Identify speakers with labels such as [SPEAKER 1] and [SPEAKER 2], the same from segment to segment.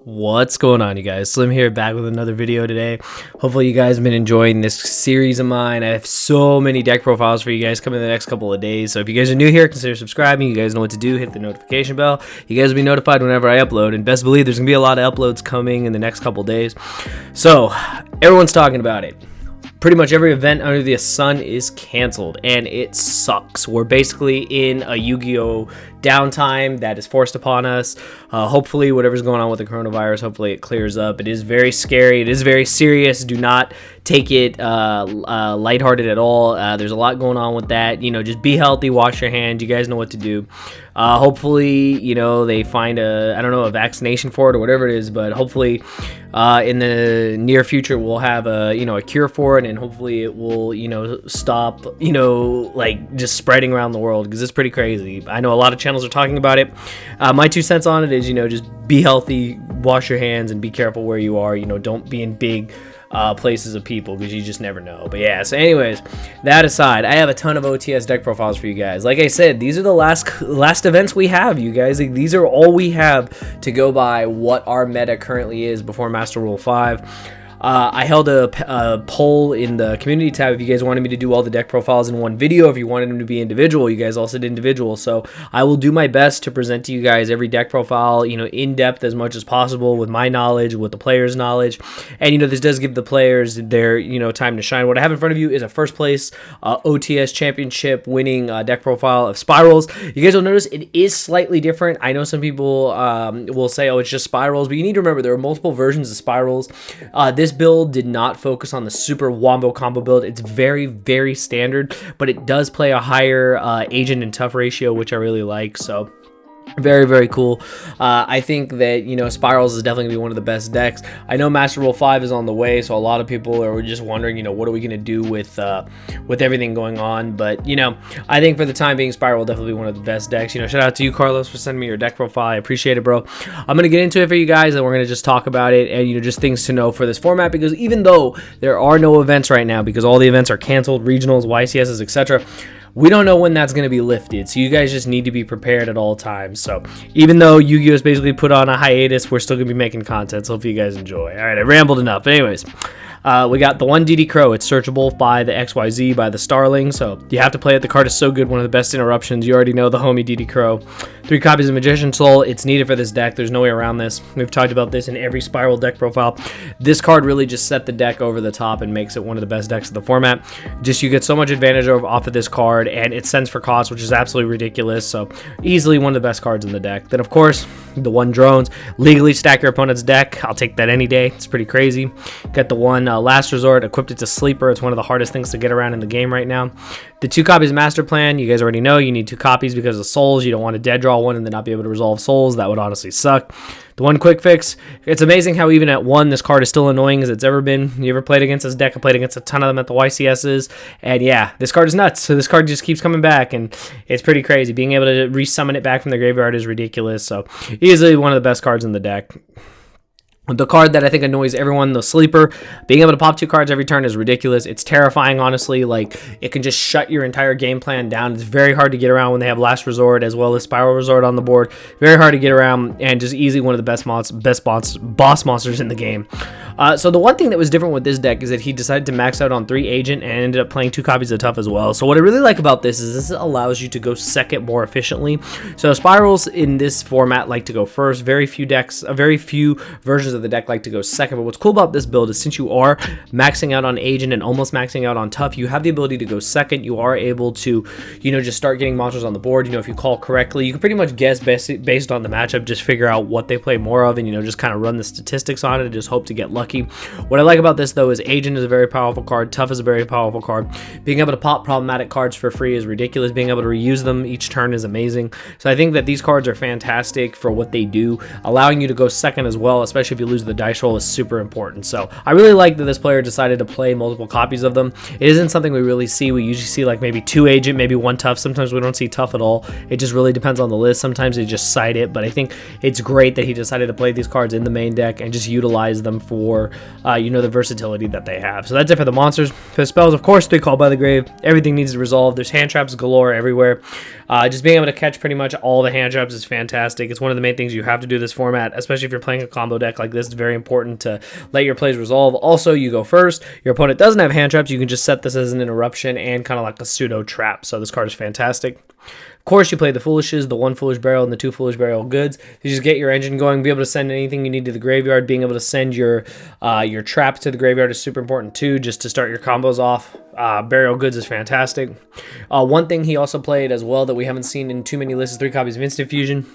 [SPEAKER 1] What's going on, you guys? Slim here, back with another video today. Hopefully you guys have been enjoying this series of mine. I have so many deck profiles for you guys coming in the next couple of days. So if you guys are new here, consider subscribing. You guys know what to do. Hit the notification bell. You guys will be notified whenever I upload. And best believe there's going to be a lot of uploads coming in the next couple of days. So everyone's talking about it. Pretty much every event under the sun is canceled, and it sucks. We're basically in a Yu-Gi-Oh! Downtime that is forced upon us. Hopefully, whatever's going on with the coronavirus, hopefully it clears up. It is very scary. It is very serious. Do not take it lighthearted at all. There's a lot going on with that. You know, just be healthy, wash your hands. You guys know what to do. Hopefully, you know, they find a vaccination for it or whatever it is, but hopefully in the near future we'll have a cure for it, and hopefully it will, stop, like just spreading around the world, because it's pretty crazy. I know a lot of channels are talking about it. My 2 cents on it is, just be healthy, wash your hands, and be careful where you are. Don't be in big places of people, because you just never know. But yeah, so anyways, that aside, I have a ton of OTS deck profiles for you guys. Like I said, these are the last events we have, you guys. Like, these are all we have to go by what our meta currently is before Master Rule 5. I held a poll in the community tab if you guys wanted me to do all the deck profiles in one video. If you wanted them to be individual, you guys all said individual. So I will do my best to present to you guys every deck profile, in depth as much as possible, with my knowledge, with the players' knowledge. And, this does give the players their, time to shine. What I have in front of you is a first place OTS championship winning deck profile of Spirals. You guys will notice it is slightly different. I know some people will say, oh, it's just Spirals, but you need to remember there are multiple versions of Spirals. This build did not focus on the super wombo combo build. It's very, very standard, but it does play a higher agent and tough ratio, which I really like. So very, very cool. I think that, Spirals is definitely going to be one of the best decks. I know Master Rule 5 is on the way, so a lot of people are just wondering, what are we going to do with everything going on? But, I think for the time being, Spiral will definitely be one of the best decks. Shout out to you, Carlos, for sending me your deck profile. I appreciate it, bro. I'm going to get into it for you guys, and we're going to just talk about it and, just things to know for this format, because even though there are no events right now, because all the events are canceled, regionals, YCSs, etc., we don't know when that's going to be lifted, so you guys just need to be prepared at all times. So even though Yu-Gi-Oh! Is basically put on a hiatus, we're still going to be making content, so hopefully you guys enjoy. All right, I rambled enough. But anyways, we got the one DD Crow. It's searchable by the XYZ, by the Starling, so you have to play it. The card is so good, one of the best interruptions. You already know the homie DD Crow. 3 copies of Magician Soul. It's needed for this deck. There's no way around this. We've talked about this in every Spiral deck profile. This card really just set the deck over the top and makes it one of the best decks of the format. Just, you get so much advantage off of this card, and it sends for cost, which is absolutely ridiculous. So easily one of the best cards in the deck. Then, of course, the one Drones. Legally stack your opponent's deck. I'll take that any day. It's pretty crazy. Got the one Last Resort. Equipped it to Sleeper. It's one of the hardest things to get around in the game right now. The 2 copies Master Plan. You guys already know you need 2 copies because of Souls. You don't want to dead draw one and then not be able to resolve Souls. That would honestly suck. The one Quick Fix. It's amazing how even at 1, this card is still annoying as it's ever been. You ever played against this deck? I played against a ton of them at the YCSs. And yeah, this card is nuts. So this card just keeps coming back, and it's pretty crazy. Being able to resummon it back from the graveyard is ridiculous. So easily one of the best cards in the deck. The card that I think annoys everyone, the Sleeper, being able to pop 2 cards every turn is ridiculous. It's terrifying, honestly. Like, it can just shut your entire game plan down. It's very hard to get around when they have Last Resort as well as Spiral Resort on the board. Very hard to get around, and just easily one of the best boss monsters in the game. So the one thing that was different with this deck is that he decided to max out on 3 agent and ended up playing 2 copies of Tough as well. So what I really like about this is this allows you to go second more efficiently. So Spirals in this format like to go first. Very few versions of the deck like to go second. But what's cool about this build is since you are maxing out on agent and almost maxing out on Tough, you have the ability to go second. You are able to, just start getting monsters on the board. If you call correctly, you can pretty much guess based on the matchup, just figure out what they play more of, and just kind of run the statistics on it and just hope to get lucky. What I like about this though is agent is a very powerful card. Tough is a very powerful card. Being able to pop problematic cards for free is ridiculous. Being able to reuse them each turn is amazing. So I think that these cards are fantastic for what they do. Allowing you to go second as well, especially if you lose the dice roll, is super important. So I really like that this player decided to play multiple copies of them. It isn't something we really see. We usually see like maybe 2 agent, maybe 1 tough. Sometimes we don't see tough at all. It just really depends on the list. Sometimes they just cite it, but I think it's great that he decided to play these cards in the main deck and just utilize them for the versatility that they have. So that's it for the monsters. For the spells, of course, they call by the grave. Everything needs to resolve. There's hand traps galore everywhere. Just being able to catch pretty much all the hand traps is fantastic. It's one of the main things you have to do this format, especially if you're playing a combo deck like this. It's very important to let your plays resolve. Also, you go first. Your opponent doesn't have hand traps. You can just set this as an interruption and kind of like a pseudo trap. So this card is fantastic. Of course, you play the Foolishes, the 1 Foolish Burial, and the 2 Foolish Burial goods. You just get your engine going, be able to send anything you need to the graveyard. Being able to send your trap to the graveyard is super important too, just to start your combos off. Burial goods is fantastic. One thing he also played as well that we haven't seen in too many lists is 3 copies of Instant Fusion.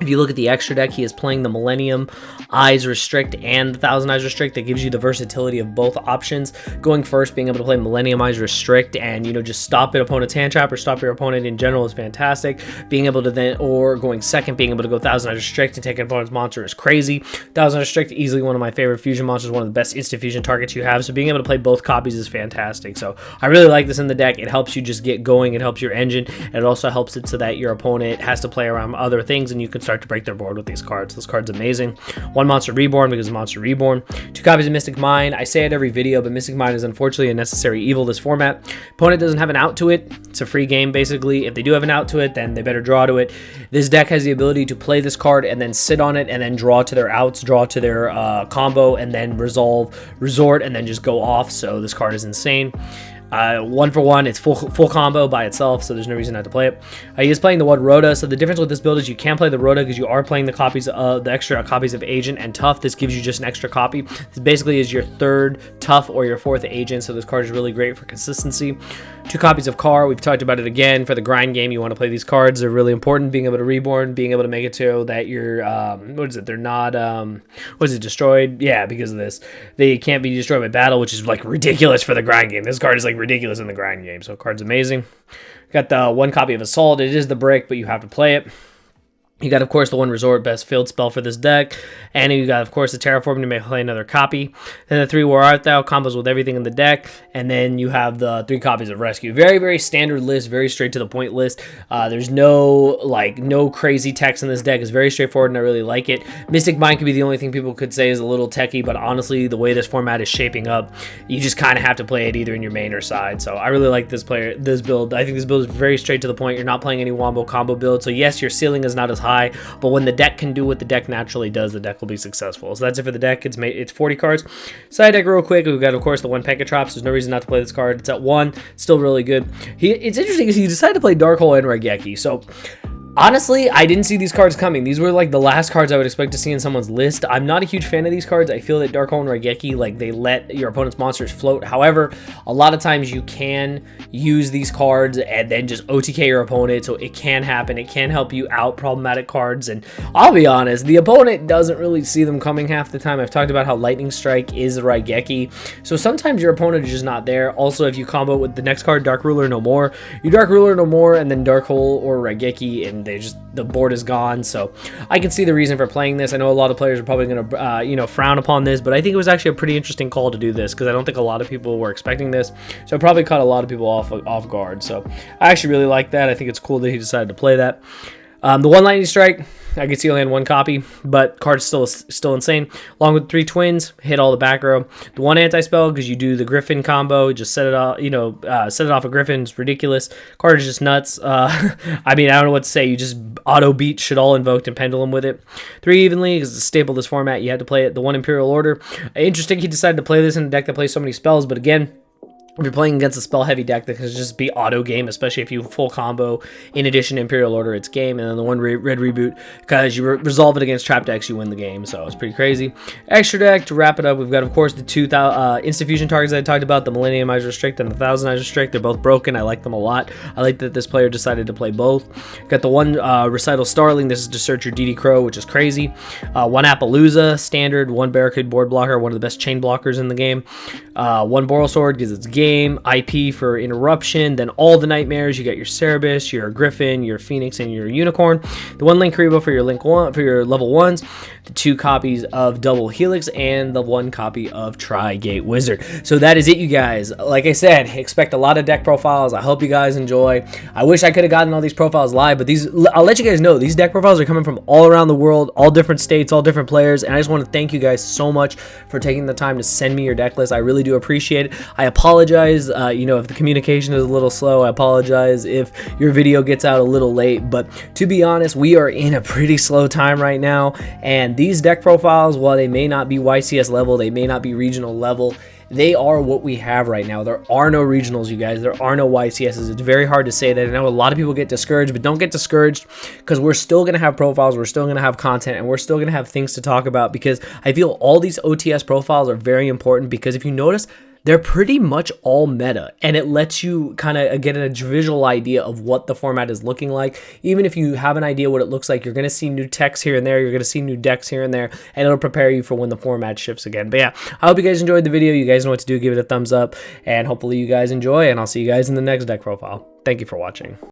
[SPEAKER 1] If you look at the extra deck, he is playing the Millennium Eyes Restrict and the 1000 Eyes Restrict. That gives you the versatility of both options. Going first, being able to play Millennium Eyes Restrict and, you know, just stop an opponent's hand trap or stop your opponent in general is fantastic. Being able to then, or going second, being able to go 1000 Eyes Restrict and take an opponent's monster is crazy. 1000 Eyes Restrict, easily one of my favorite fusion monsters, one of the best instant fusion targets you have. So being able to play both copies is fantastic. So I really like this in the deck. It helps you just get going. It helps your engine. And it also helps it so that your opponent has to play around other things and you can start to break their board with these cards. This card's amazing. 1 Monster Reborn because Monster Reborn. 2 copies of Mystic Mind. I say it every video, but Mystic Mind is unfortunately a necessary evil this format. Opponent doesn't have an out to it. It's a free game basically. If they do have an out to it, then they better draw to it. This deck has the ability to play this card and then sit on it and then draw to their outs, draw to their combo, and then resolve, resort, and then just go off. So this card is insane. 1 for 1, it's full combo by itself, so there's no reason not to play it. He is playing the one Rhoda, so the difference with this build is you can play the Rhoda because you are playing the copies of the extra copies of Agent and Tough. This gives you just an extra copy. This basically is your 3rd Tough or your 4th Agent, so this card is really great for consistency. 2 copies of Car, we've talked about it again. For the grind game, you want to play these cards. They're really important. Being able to reborn, being able to make it so that you're, what is it? They're not, what is it, destroyed? Yeah, because of this. They can't be destroyed by battle, which is like ridiculous for the grind game. This card is like ridiculous in the grind game, so card's amazing. Got the 1 copy of Assault. It is the brick, but you have to play it. You got, of course, the 1 Resort, best field spell for this deck. And you got, of course, the Terraform to play another copy. Then the 3 Where Art Thou combos with everything in the deck. And then you have the 3 copies of Rescue. Very, very standard list, very straight to the point list. There's no crazy text in this deck. It's very straightforward, and I really like it. Mystic Mind could be the only thing people could say is a little techie, but honestly, the way this format is shaping up, you just kind of have to play it either in your main or side. So I really like this build. I think this build is very straight to the point. You're not playing any wombo combo build. So yes, your ceiling is not as high, but when the deck can do what the deck naturally does, the deck will be successful. So that's it for the deck. It's 40 cards. Side deck real quick. We've got, of course, the 1 Penkatrops. There's no reason not to play this card. It's at 1. Still really good. It's interesting because he decided to play Dark Hole and Raigeki. So honestly, I didn't see these cards coming. These were like the last cards I would expect to see in someone's list. I'm not a huge fan of these cards. I feel that Dark Hole and Raigeki, like, they let your opponent's monsters float. However, a lot of times you can use these cards and then just OTK your opponent, so it can happen. It can help you out problematic cards, and I'll be honest, the opponent doesn't really see them coming half the time. I've talked about how Lightning Strike is a Raigeki, so sometimes your opponent is just not there. Also, if you combo with the next card, Dark Ruler No More, you Dark Ruler No More and then Dark Hole or Raigeki, and the board is gone. So I can see the reason for playing this. I know a lot of players are probably going to frown upon this, but I think it was actually a pretty interesting call to do this because I don't think a lot of people were expecting this, so it probably caught a lot of people off guard. So I actually really like that. I think it's cool that he decided to play that. The 1 Lightning Strike, I could see only had 1 copy, but card's still insane. Along with 3 Twins, hit all the back row. The 1 Anti-Spell, because you do the Griffin combo, just set it off, set it off a Griffin. It's ridiculous. Card is just nuts. I mean, I don't know what to say. You just auto beat Should All Invoked and Pendulum with it. 3 Evenly, because it's a staple of this format. You had to play it. The 1 Imperial Order. Interesting, he decided to play this in a deck that plays so many spells, but again, if you're playing against a spell-heavy deck, that can just be auto-game, especially if you full combo. In addition to Imperial Order, it's game. And then the 1 Red Reboot, because you resolve it against trap decks, you win the game. So it's pretty crazy. Extra deck, to wrap it up, we've got, of course, the 2 Instant Fusion targets that I talked about, the Millennium Eyes Restrict and the 1000 Eyes Restrict. They're both broken. I like them a lot. I like that this player decided to play both. Got the 1 Recital Starling. This is to search your DD Crow, which is crazy. 1 Appaloosa, standard. 1 Barricade Board Blocker, one of the best chain blockers in the game. 1 Boral Sword, because it's game. IP for interruption. Then all the nightmares. You got your Cerebus, your Griffin, your Phoenix, and your Unicorn. The 1 Link Karibo for your level 1s. The 2 copies of Double Helix and the 1 copy of Tri-Gate Wizard. So that is it, you guys. Like I said, expect a lot of deck profiles. I hope you guys enjoy. I wish I could have gotten all these profiles live, but I'll let you guys know these deck profiles are coming from all around the world, all different states, all different players, and I just want to thank you guys so much for taking the time to send me your deck list. I really do appreciate it. I apologize apologize, you know, if the communication is a little slow. I apologize if your video gets out a little late, but to be honest, we are in a pretty slow time right now, and these deck profiles, while they may not be YCS level, they may not be regional level, they are what we have right now. There are no regionals, you guys. There are no YCSs. It's very hard to say that. I know a lot of people get discouraged, but don't get discouraged, because we're still going to have profiles. We're still going to have content, and we're still going to have things to talk about, because I feel all these OTS profiles are very important, because if you notice, they're pretty much all meta, and it lets you kind of get a visual idea of what the format is looking like. Even if you have an idea what it looks like, you're going to see new text here and there, you're going to see new decks here and there, and it'll prepare you for when the format shifts again. But yeah, I hope you guys enjoyed the video. You guys know what to do. Give it a thumbs up, and hopefully you guys enjoy, and I'll see you guys in the next deck profile. Thank you for watching.